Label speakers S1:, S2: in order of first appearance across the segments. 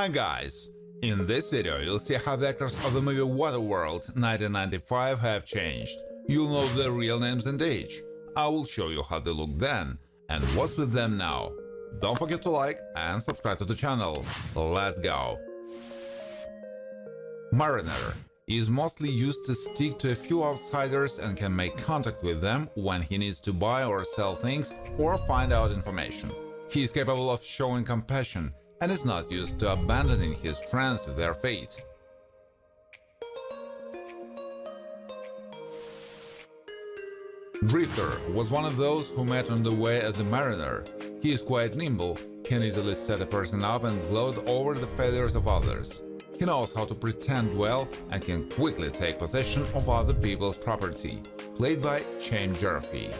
S1: Hi guys! In this video you'll see how the actors of the movie Waterworld 1995 have changed. You'll know their real names and age. I will show you how they looked then and what's with them now. Don't forget to like and subscribe to the channel. Let's go! Mariner is mostly used to stick to a few outsiders and can make contact with them when he needs to buy or sell things or find out information. He is capable of showing compassion and is not used to abandoning his friends to their fate. Drifter was one of those who met on the way at the Mariner. He is quite nimble, can easily set a person up and gloat over the failures of others. He knows how to pretend well and can quickly take possession of other people's property. Played by Chaim Jerfy.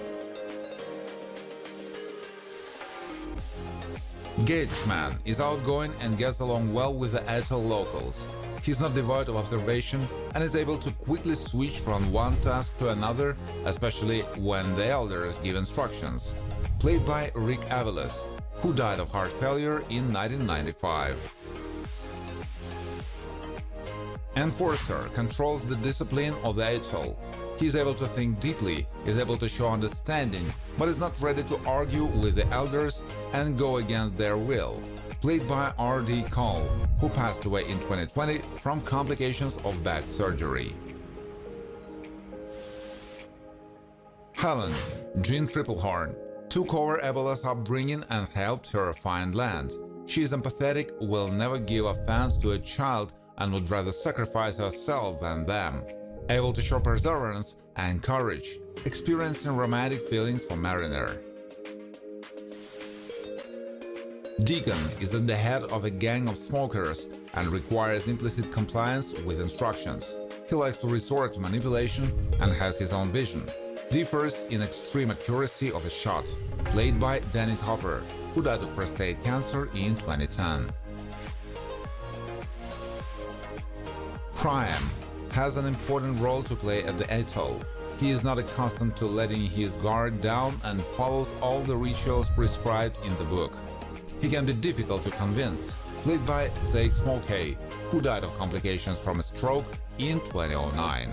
S1: Gateman is outgoing and gets along well with the atoll locals. He's not devoid of observation and is able to quickly switch from one task to another, especially when the elders give instructions. Played by Rick Aviles, who died of heart failure in 1995. Enforcer controls the discipline of the atoll. He is able to think deeply, is able to show understanding, but is not ready to argue with the elders and go against their will. Played by R.D. Cole, who passed away in 2020 from complications of back surgery. Helen, Jean Triplehorn, took over Ebola's upbringing and helped her find land. She is empathetic, will never give offense to a child and would rather sacrifice herself than them. Able to show perseverance and courage, experiencing romantic feelings for Mariner. Deacon is at the head of a gang of smokers and requires implicit compliance with instructions. He likes to resort to manipulation and has his own vision. Differs in extreme accuracy of a shot. Played by Dennis Hopper, who died of prostate cancer in 2010. Priam has an important role to play at the atoll. He is not accustomed to letting his guard down and follows all the rituals prescribed in the book. He can be difficult to convince, played by Zeke Smokey, who died of complications from a stroke in 2009.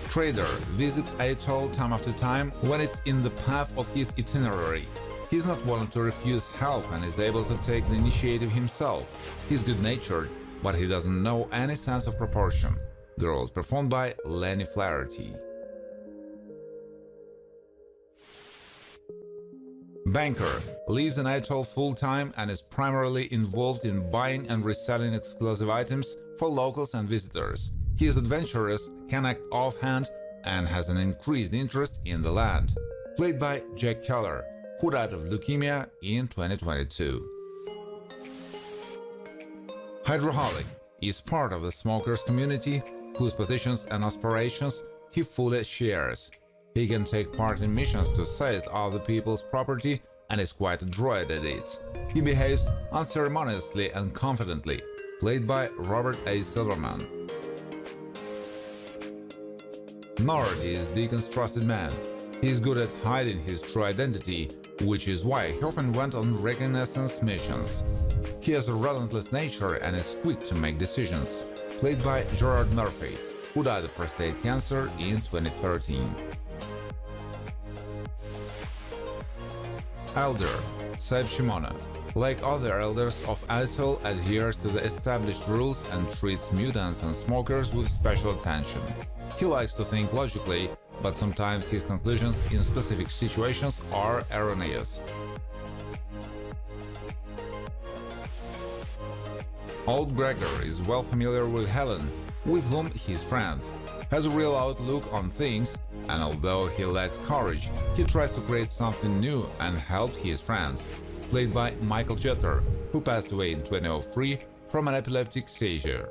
S1: Trader visits atoll time after time when it's in the path of his itinerary. He's not willing to refuse help and is able to take the initiative himself. He's good-natured, but he doesn't know any sense of proportion. The role is performed by Lenny Flaherty. Banker lives in atoll full-time and is primarily involved in buying and reselling exclusive items for locals and visitors. He is adventurous, can act offhand, and has an increased interest in the land. Played by Jack Keller, who died of leukemia in 2022. Hydroholic is part of the smokers community whose positions and aspirations he fully shares. He can take part in missions to seize other people's property and is quite adroit at it. He behaves unceremoniously and confidently, played by Robert A. Silverman. Nord is Deacon's trusted man. He is good at hiding his true identity, which is why he often went on reconnaissance missions. He has a relentless nature and is quick to make decisions, played by Gerard Murphy, who died of prostate cancer in 2013. Elder Seb Shimona, like other elders of Atoll, adheres to the established rules and treats mutants and smokers with special attention. He likes to think logically, but sometimes his conclusions in specific situations are erroneous. Old Gregor is well familiar with Helen, with whom he is friends, has a real outlook on things, and although he lacks courage, he tries to create something new and help his friends. Played by Michael Jeter, who passed away in 2003 from an epileptic seizure.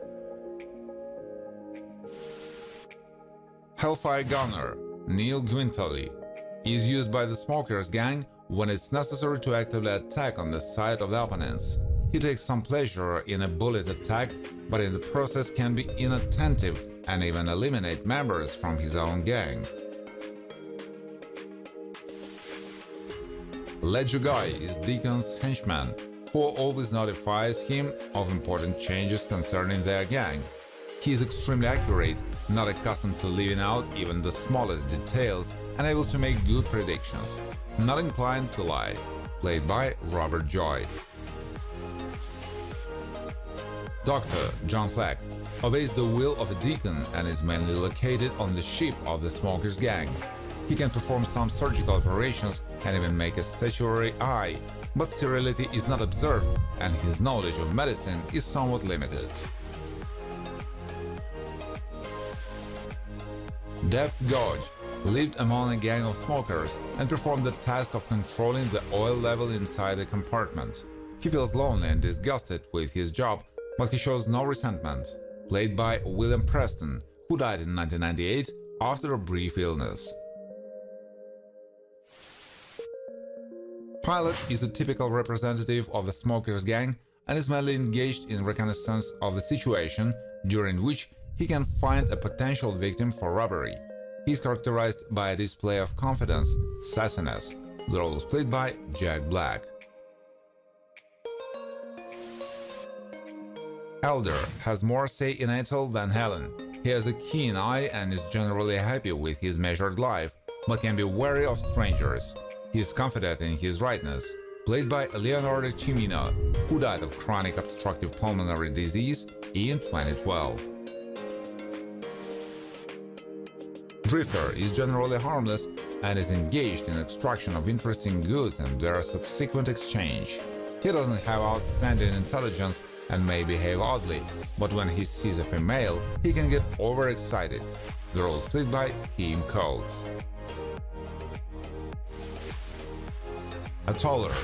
S1: Hellfire Gunner Neil Gwynthally is used by the smokers gang when it's necessary to actively attack on the side of the opponents. He takes some pleasure in a bullet attack, but in the process can be inattentive and even eliminate members from his own gang. Ledger Guy is Deacon's henchman. who always notifies him of important changes concerning their gang. He is extremely accurate, not accustomed to leaving out even the smallest details, and able to make good predictions, not inclined to lie. Played by Robert Joy. Dr. John Flack obeys the will of a deacon and is mainly located on the ship of the Smokers gang. He can perform some surgical operations and even make a statuary eye, but sterility is not observed and his knowledge of medicine is somewhat limited. Depth Gorge lived among a gang of smokers and performed the task of controlling the oil level inside the compartment. He feels lonely and disgusted with his job, but he shows no resentment. Played by William Preston, who died in 1998 after a brief illness. Pilot is a typical representative of the smokers gang and is mainly engaged in reconnaissance of the situation, during which he can find a potential victim for robbery. He is characterized by a display of confidence, sassiness. The role is played by Jack Black. Elder has more say in Ethel than Helen. He has a keen eye and is generally happy with his measured life, but can be wary of strangers. He is confident in his rightness. Played by Leonardo Shimona, who died of chronic obstructive pulmonary disease in 2012. Drifter is generally harmless and is engaged in extraction of interesting goods and their subsequent exchange. He doesn't have outstanding intelligence and may behave oddly, but when he sees a female, he can get overexcited. The role is played by Kim Coates. A taller,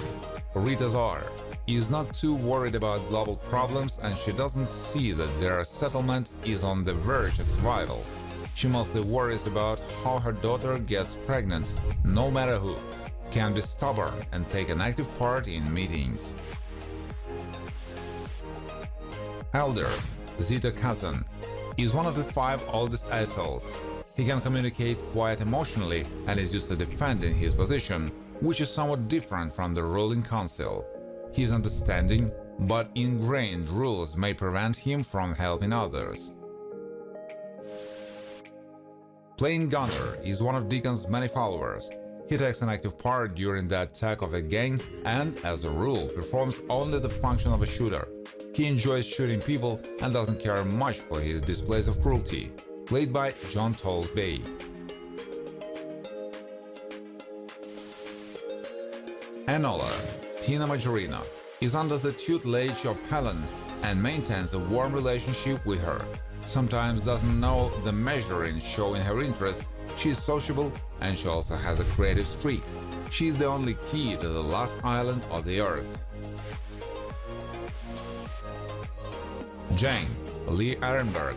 S1: Rita is not too worried about global problems and she doesn't see that their settlement is on the verge of survival. She mostly worries about how her daughter gets pregnant, no matter who, can be stubborn and take an active part in meetings. Elder, Zeta cousin, is one of the 5 oldest Ethels. He can communicate quite emotionally and is used to defending his position, which is somewhat different from the ruling council. He is understanding, but ingrained rules may prevent him from helping others. Plain Gunner is one of Deacon's many followers. He takes an active part during the attack of a gang and, as a rule, performs only the function of a shooter. He enjoys shooting people and doesn't care much for his displays of cruelty. Played by John Tollesby. Enola, Tina Majorina, is under the tutelage of Helen and maintains a warm relationship with her. Sometimes doesn't know the measure in showing her interest. She is sociable and she also has a creative streak. She is the only key to the last island of the Earth. Jane, Lee Ehrenberg,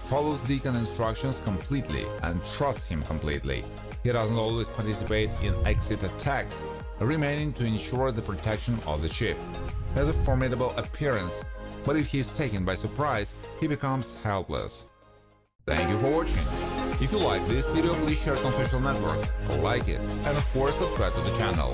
S1: follows Deacon instructions completely and trusts him completely. He doesn't always participate in exit attacks, remaining to ensure the protection of the ship. He has a formidable appearance, but if he is taken by surprise, he becomes helpless. Thank you for watching. If you like this video, please share it on social networks, like it, and of course subscribe to the channel.